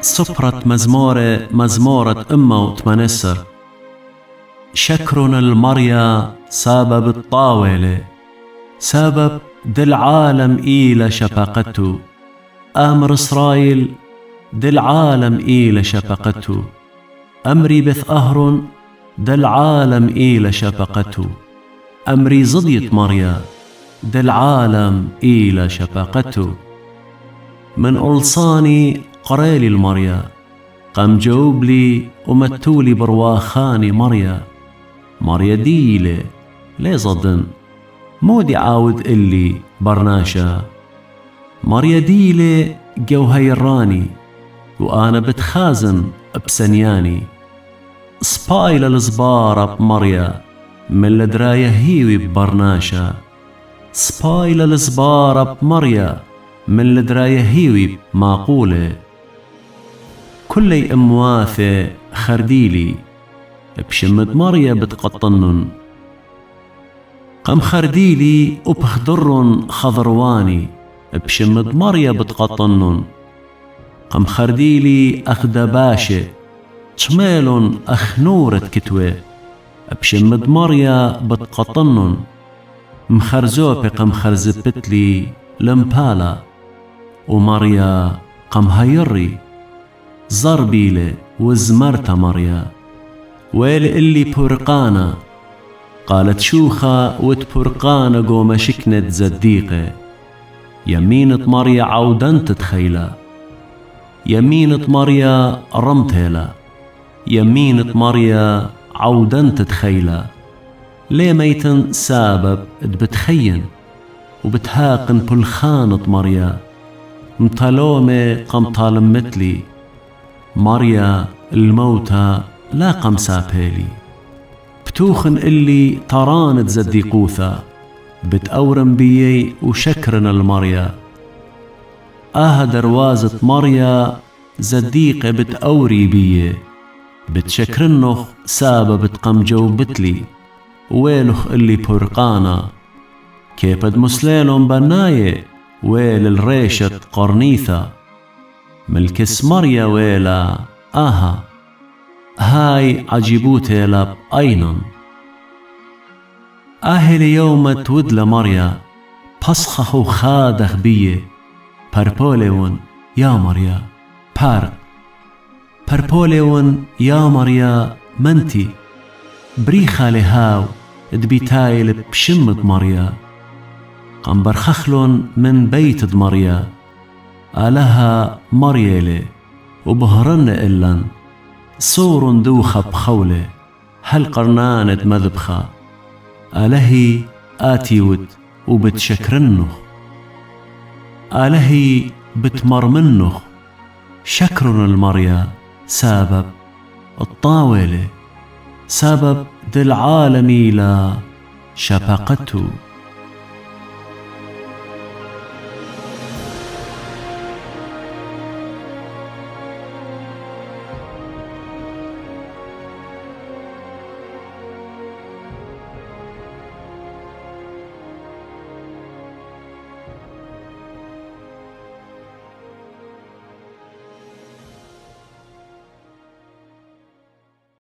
سفرة مزمورة أمة وتمنسر. شكرنا المريا سبب الطاولة، سبب دل عالم إلى شفقته. أمر إسرائيل دل عالم إلى شفقته، أمري بث أهر دل عالم إلى شفقته. أمري زضيت مريا دل عالم إلى شفقته. من ألصاني قريلي المريا، قام جاوب لي ومتولي برواخاني مريا ديلي لي صدن مودي عاود إلي برناشا. مريا ديلي جوهي الراني وأنا بتخازن بسنياني. سبايل الزبارة بمريا من لدراية هيوي ببرناشا. سبايل الزبارة بمريا من لدراية هيوي معقولة. كلي أمواثة خرديلي بشمد مريا بتقطنن. قم خرديلي وبخضر خضرواني بشمد مريا بتقطنن. قم خرديلي أخدباشة شميل أخنورة كتوة بشمد مريا بتقطنن. مخرزوبي قم خرزبتلي لمبالا ومريا قم هيري زربيلة وزمرت مريا. ويل اللي برقانة قالت شوخة وتبرقانة قوم شكنت زديقة. يمينة مريا عودن تتخيلة، يمينة مريا رمتيلة، يمينة مريا عودن تتخيلة. ليه ميتن سابب بتخين وبتهاقن بلخانة مريا. مطالومة قم طالم مثلي مريا الموتى لا قم سابيلي. بتوخن اللي طرانت زديقوثا بتأورن بيي وشكرن المريا. دروازة مريا زديقة بتأوري بيي بتشكرنخ سابة بتقم جوبتلي. ويلخ اللي برقانا كيبد مسليلون بناية ويل الريشة قرنيثة. ملكس مريا ويلا هاي عجيبوتيلا أينن. اليوم تودل مريا بصخه خادخ بيه بربوليون يا مريا بربوليون يا مريا منتي بريخة لهاو دبيتايل بشمد مريا. قم برخخلون من بيت مريا آلها مريالي وبهرن إلن صور دوخة بخولة هل قرنانت مذبخة. آلهي آتيود وبتشكرنه، آلهي بتمرمنه. شكرن المريا سبب الطاولة، سبب دل عالمي لا شفقته.